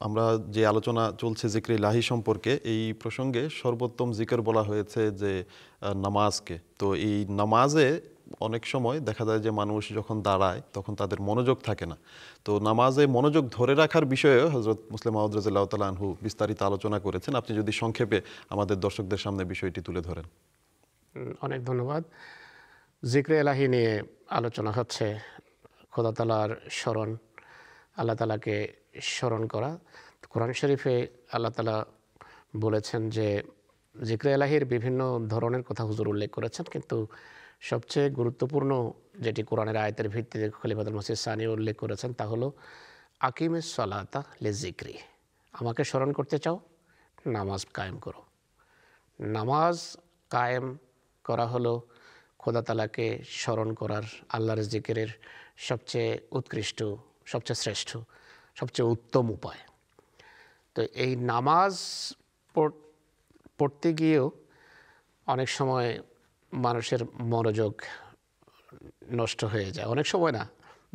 আমরা যে আলোচনা চলছে জিক্রে ইলাহি সম্পর্কে, এই প্রসঙ্গে সর্বোত্তম জিকির বলা হয়েছে যে নামাজকে। তো এই নামাজে অনেক সময় দেখা যায় যে মানুষ যখন দাঁড়ায় তখন তাদের মনোযোগ থাকে না। তো নামাজে মনোযোগ ধরে রাখার বিষয়ে হযরত মুসলিম মাউদ রাদিয়াল্লাহু তাআলা আনহু বিস্তারিত আলোচনা করেছেন। আপনি যদি সংক্ষেপে আমাদের দর্শকদের সামনে বিষয়টি তুলে ধরেন। অনেক ধন্যবাদ। জিক্রে এলাহি নিয়ে আলোচনা হচ্ছে, খোদা তাআলার স্মরণ, আল্লাহ তাআলাকে স্মরণ করা। কোরআন শরীফে আল্লাহ তাআলা বলেছেন যে জিক্রে এলাহির বিভিন্ন ধরনের কথা হুজুর উল্লেখ করেছেন, কিন্তু সবচেয়ে গুরুত্বপূর্ণ যেটি কোরআনের আয়াতের ভিত্তিতে খলিফাতুল মসিহ সানি উল্লেখ করেছেন তা হলো আকিমিস সলাতা লিজিক্রি। আমাকে স্মরণ করতে চাও, নামাজ কায়েম করো। নামাজ কায়েম করা হলো খোদা তাআলাকে স্মরণ করার, আল্লাহর জিকিরের সবচেয়ে উৎকৃষ্ট, সবচেয়ে শ্রেষ্ঠ, সবচেয়ে উত্তম উপায়। তো এই নামাজ পড়তে গিয়েও অনেক সময় মানুষের মনোযোগ নষ্ট হয়ে যায়। অনেক সময় না,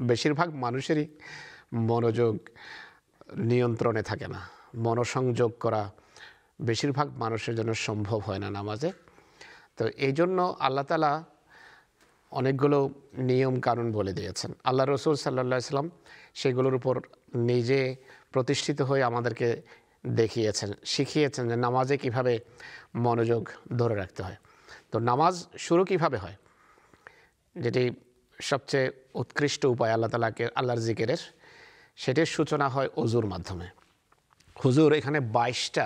বেশিরভাগ মানুষেরই মনোযোগ নিয়ন্ত্রণে থাকে না। মনোসংযোগ করা বেশিরভাগ মানুষের জন্য সম্ভব হয় না নামাজে। তো এই জন্য আল্লাহ তাআলা অনেকগুলো নিয়ম কানুন বলে দিয়েছেন। আল্লাহ রসুল সাল্লাল্লাহু আলাইহি ওয়াসাল্লাম সেগুলোর উপর নিজে প্রতিষ্ঠিত হয়ে আমাদেরকে দেখিয়েছেন, শিখিয়েছেন যে নামাজে কিভাবে মনোযোগ ধরে রাখতে হয়। তো নামাজ শুরু কিভাবে হয়, যেটি সবচেয়ে উৎকৃষ্ট উপায় আল্লাহর জিকিরের, সেটির সূচনা হয় অজুর মাধ্যমে। হুজুর এখানে 22টা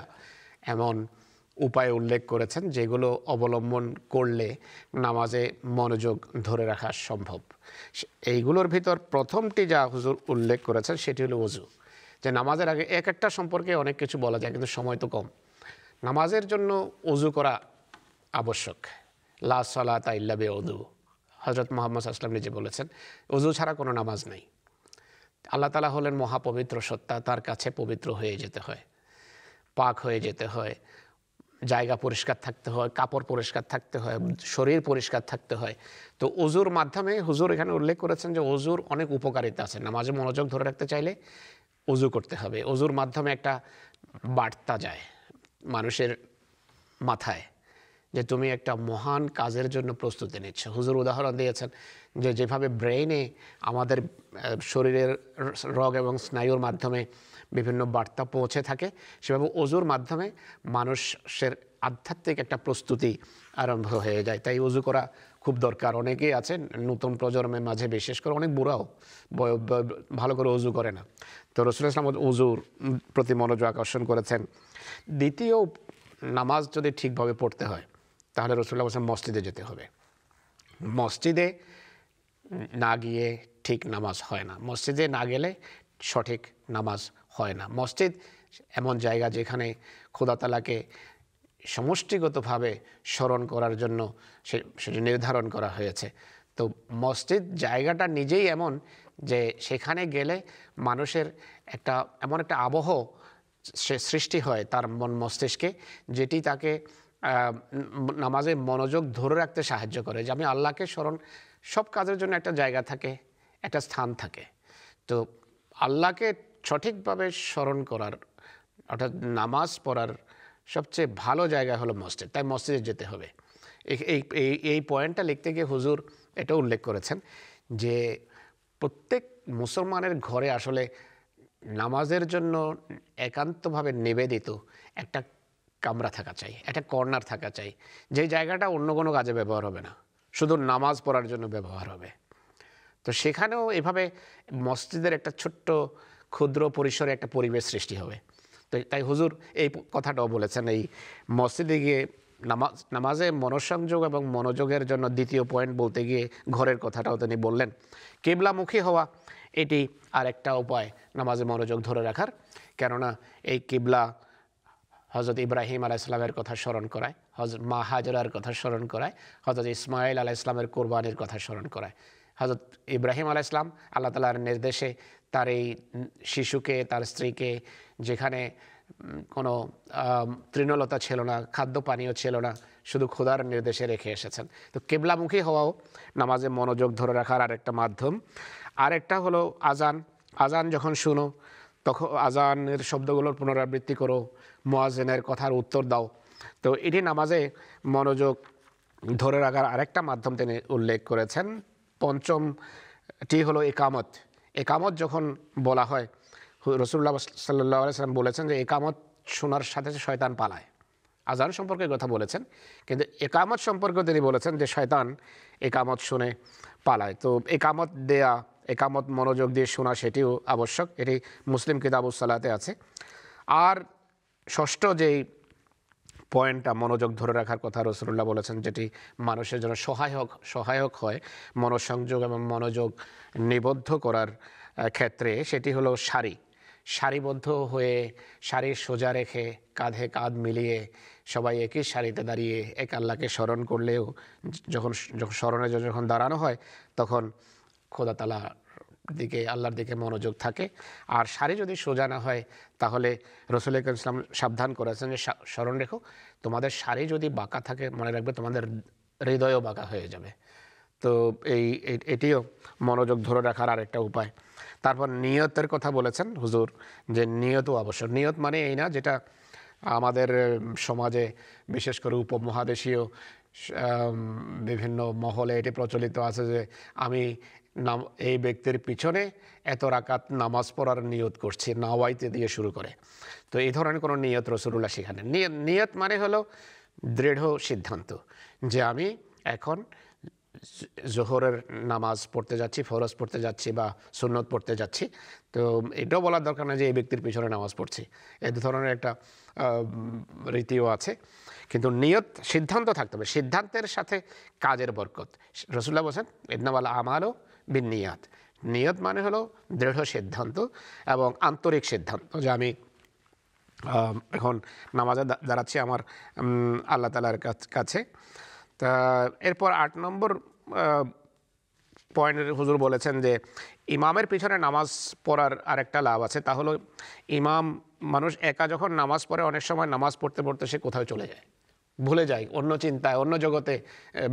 এমন উপায় উল্লেখ করেছেন যেগুলো অবলম্বন করলে নামাজে মনোযোগ ধরে রাখা সম্ভব। এইগুলোর ভিতর প্রথমটি যা হুজুর উল্লেখ করেছেন সেটি হলো অজু। যে নামাজের আগে এক একটা সম্পর্কে অনেক কিছু বলা যায়, কিন্তু সময় তো কম। নামাজের জন্য অজু করা আবশ্যক। লা সালাতা ইল্লা বিউযু, হযরত মুহাম্মদ সাল্লাল্লাহু আলাইহি ওয়াসাল্লাম নিজে বলেছেন, অজু ছাড়া কোনো নামাজ নাই। আল্লাহ তাআলা হলেন মহাপবিত্র সত্তা, তার কাছে পবিত্র হয়ে যেতে হয়, পাক হয়ে যেতে হয়, জায়গা পরিষ্কার থাকতে হয়, কাপড় পরিষ্কার থাকতে হয়, শরীর পরিষ্কার থাকতে হয়। তো অজুর মাধ্যমে হুজুর এখানে উল্লেখ করেছেন যে অজুর অনেক উপকারিতা আছে। নামাজে মনোযোগ ধরে রাখতে চাইলে অজু করতে হবে। অজুর মাধ্যমে একটা বার্তা যায় মানুষের মাথায় যে তুমি একটা মহান কাজের জন্য প্রস্তুতি নিচ্ছ। হুজুর উদাহরণ দিয়েছেন যে যেভাবে ব্রেইনে আমাদের শরীরের রগ এবং স্নায়ুর মাধ্যমে বিভিন্ন বার্তা পৌঁছে থাকে, সেভাবে অজুর মাধ্যমে মানুষের আধ্যাত্মিক একটা প্রস্তুতি আরম্ভ হয়ে যায়। তাই অজু করা খুব দরকার। অনেকেই আছে নতুন প্রজন্মের মাঝে, বিশেষ করে অনেক বুড়াও ভালো করে অজু করে না। তো রাসূলুল্লাহ সাল্লাল্লাহু আলাইহি ওয়াসাল্লাম অজুর প্রতি মনোযোগ আকর্ষণ করেছেন। দ্বিতীয়, নামাজ যদি ঠিকভাবে পড়তে হয় তাহলে রাসূলুল্লাহ সাল্লাল্লাহু আলাইহি ওয়াসাল্লাম মসজিদে যেতে হবে। মসজিদে না গিয়ে ঠিক নামাজ হয় না। মসজিদে না গেলে সঠিক নামাজ হয় না। মসজিদ এমন জায়গা যেখানে খোদা তাআলাকে সমষ্টিগতভাবে স্মরণ করার জন্য সেটি নির্ধারণ করা হয়েছে। তো মসজিদ জায়গাটা নিজেই এমন যে সেখানে গেলে মানুষের এমন একটা আবহ সৃষ্টি হয় তার মন মস্তিষ্কে, যেটি তাকে নামাজে মনোযোগ ধরে রাখতে সাহায্য করে। যে আমি আল্লাহকে স্মরণ, সব কাজের জন্য একটা জায়গা থাকে, একটা স্থান থাকে। তো আল্লাহকে সঠিকভাবে স্মরণ করার, অর্থাৎ নামাজ পড়ার সবচেয়ে ভালো জায়গা হলো মসজিদ। তাই মসজিদে যেতে হবে। এই পয়েন্টটা লিখতে গিয়ে হুজুর এটা উল্লেখ করেছেন যে প্রত্যেক মুসলমানের ঘরে আসলে নামাজের জন্য একান্তভাবে নিবেদিত একটা কামরা থাকা চাই, একটা কর্নার থাকা চাই, যে জায়গাটা অন্য কোনো কাজে ব্যবহার হবে না, শুধু নামাজ পড়ার জন্য ব্যবহার হবে। তো সেখানেও এভাবে মসজিদের একটা ছোট্ট ক্ষুদ্র পরিসরে একটা পরিবেশ সৃষ্টি হবে। তো তাই হুজুর এই কথাটাও বলেছেন, এই মসজিদে গিয়ে নামাজে মনঃসংযোগ এবং মনোযোগের জন্য দ্বিতীয় পয়েন্ট বলতে গিয়ে ঘরের কথাটাও তিনি বললেন। কিবলামুখী হওয়া এটি আরেকটা উপায় নামাজে মনোযোগ ধরে রাখার। কেননা এই কিবলা হযরত ইব্রাহিম আলাইহিস সালামের কথা স্মরণ করায়, হযরত মা হাজরার কথা স্মরণ করায়, হযরত ইসমাঈল আলাইহিস সালামের কোরবানির কথা স্মরণ করায়। হযরত ইব্রাহিম আলাইহিস সালাম আল্লাহ তাআলার নির্দেশে তার এই শিশুকে, তার স্ত্রীকে, যেখানে কোনো তৃণলতা ছিল না, খাদ্য পানীয় ছিল না, শুধু খোদার নির্দেশে রেখে এসেছেন। তো কিবলামুখী হওয়াও নামাজে মনোযোগ ধরে রাখার আরেকটা মাধ্যম। আরেকটা হলো আজান। আজান যখন শুনো তখন আজানের শব্দগুলোর পুনরাবৃত্তি করো, মুয়াজ্জিনের কথার উত্তর দাও। তো এটি নামাজে মনোযোগ ধরে রাখার আরেকটা মাধ্যম তিনি উল্লেখ করেছেন। পঞ্চমটি হলো একামত। একামত যখন বলা হয়, রাসূলুল্লাহ সাল্লাল্লাহু আলাইহি ওয়াসাল্লাম বলেছেন যে একামত শোনার সাথে সাথে শয়তান পালায়। আজান সম্পর্কে কথা বলেছেন, কিন্তু একামত সম্পর্কে তিনি বলেছেন যে শয়তান একামত শুনে পালায়। তো একামত দেয়া, একামত মনোযোগ দিয়ে শোনা, সেটিও আবশ্যক। এটি মুসলিম কিতাবুস সালাতে আছে। আর ষষ্ঠ যেই পয়েন্টটা মনোযোগ ধরে রাখার কথা রাসূলুল্লাহ বলেছেন, যেটি মানুষের জন্য সহায়ক হয় মনোসংযোগ এবং মনোযোগ নিবদ্ধ করার ক্ষেত্রে, সেটি হলো সারিবদ্ধ হয়ে, সারি সোজা রেখে, কাঁধে কাঁধ মিলিয়ে সবাই একই সারিতে দাঁড়িয়ে এক আল্লাহকে স্মরণ করলেও যখন স্মরণে যখন দাঁড়ানো হয় তখন খোদা তাআলা দিকে, আল্লাহর দিকে মনোযোগ থাকে। আর সারি যদি সোজা না হয় তাহলে রাসূল করিম সাল্লাল্লাহু আলাইহি ওয়াসাল্লাম সাবধান করেছেন যে স্মরণ রেখো, তোমাদের সারি যদি বাঁকা থাকে মনে রাখবে তোমাদের হৃদয়ও বাঁকা হয়ে যাবে। তো এটিও মনোযোগ ধরে রাখার আরেকটা উপায়। তারপর নিয়তের কথা বলেছেন হুজুর, যে নিয়তও আবশ্যক। নিয়ত মানে এই না যেটা আমাদের সমাজে বিশেষ করে উপমহাদেশীয় বিভিন্ন মহলে এটি প্রচলিত আছে যে আমি এই ব্যক্তির পিছনে এত রাকাত নামাজ পড়ার নিয়ত করছি, নাওয়াইতে দিয়ে শুরু করে। তো এই ধরনের কোনো নিয়ত রাসূলুল্লাহ শিখানেন। নিয়ত মানে হলো দৃঢ় সিদ্ধান্ত যে আমি এখন জোহরের নামাজ পড়তে যাচ্ছি, ফরজ পড়তে যাচ্ছি বা সুন্নত পড়তে যাচ্ছি। তো এটাও বলার দরকার না যে এই ব্যক্তির পিছনে নামাজ পড়ছি, এই ধরনের একটা রীতিও আছে। কিন্তু নিয়ত, সিদ্ধান্ত থাকতে হবে, সিদ্ধান্তের সাথে কাজের বরকত। রাসূলুল্লাহ বলেছেন ইন্নামাল আমালু বিন্নিয়াত। নিয়ত মানে হলো দৃঢ় সিদ্ধান্ত এবং আন্তরিক সিদ্ধান্ত যে আমি এখন নামাজে দাঁড়াচ্ছি আমার আল্লাহ তাআলার কাছে। তা এরপর 8 নম্বর পয়েন্ট হুজুর বলেছেন যে ইমামের পিছনে নামাজ পড়ার আরেকটা লাভ আছে, তা হলো মানুষ একা যখন নামাজ পড়ে অনেক সময় নামাজ পড়তে পড়তে সে কোথাও চলে যায়, ভুলে যায়, অন্য চিন্তায়, অন্য জগতে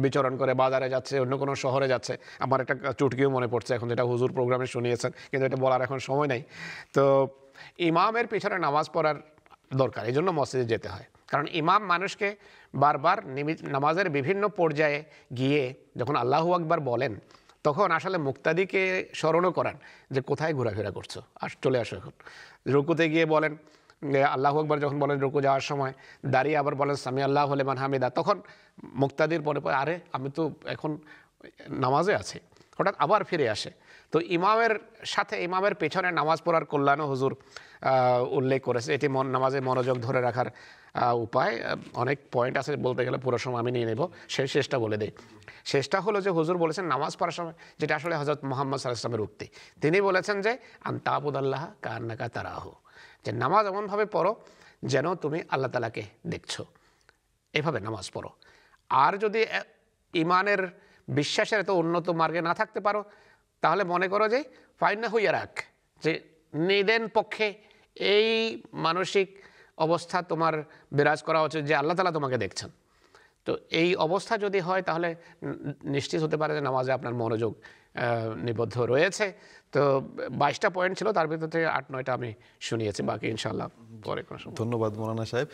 বিচরণ করে, বাজারে যাচ্ছে, অন্য কোনো শহরে যাচ্ছে। আমার একটা চুটকিও মনে পড়ছে এখন, যেটা হুজুর প্রোগ্রামে শুনিয়েছেন, কিন্তু এটা বলার এখন সময় নেই। তো ইমামের পিছনে নামাজ পড়ার দরকার, এই জন্য মসজিদে যেতে হয়। কারণ ইমাম মানুষকে বারবার নামাজের বিভিন্ন পর্যায়ে গিয়ে যখন আল্লাহু আকবার বলেন তখন আসলে মুক্তাদিকে স্মরণও করান যে কোথায় ঘোরাফেরা করছো, চলে আসো। এখন রুকুতে গিয়ে বলেন আল্লাহু আকবার, যখন বলেন রুকু যাওয়ার সময় দাঁড়িয়ে আবার বলেন সামি আল্লাহু লিমান হামিদা, তখন মুক্তাদির পরে আরে আমি তো এখন নামাজে আছি, হঠাৎ আবার ফিরে আসে। তো ইমামের পেছনে নামাজ পড়ার কল্যাণও হুজুর উল্লেখ করেছে। এটি নামাজে মনোযোগ ধরে রাখার উপায়। অনেক পয়েন্ট আছে, বলতে গেলে পুরো সময় আমি নিয়ে নেব, শেষটা বলে দিই। শেষটা হলো যে হুজুর বলেছেন নামাজ পড়ার সময়, যেটা আসলে হযরত মুহাম্মদ সাল্লাল্লাহু আলাইহি ওয়াসাল্লামের উক্তি, তিনি বলেছেন যে আনতাবুদাল্লাহ কান্নাকা তারাহু, যে নামাজ এমনভাবে পড়ো যেন তুমি আল্লাহ তাআলাকে দেখছো, এভাবে নামাজ পড়ো। আর যদি ইমানের, বিশ্বাসের এত উন্নত মার্গে না থাকতে পারো তাহলে মনে করো যে ফাইন্নাহু ইয়ারাক, যে নিদেন পক্ষে এই মানসিক অবস্থা তোমার বিরাজ করা উচিত যে আল্লাহ তাআলা তোমাকে দেখছেন। তো এই অবস্থা যদি হয় তাহলে নিশ্চিত হতে পারে যে নামাজে আপনার মনোযোগ নিবদ্ধ রয়েছে। তো 22টা পয়েন্ট ছিল, তার ভিতর থেকে 8-9টা আমি শুনিয়েছি, বাকি ইনশাআল্লাহ পরে কোনো সময়। ধন্যবাদ মৌলানা সাহেব।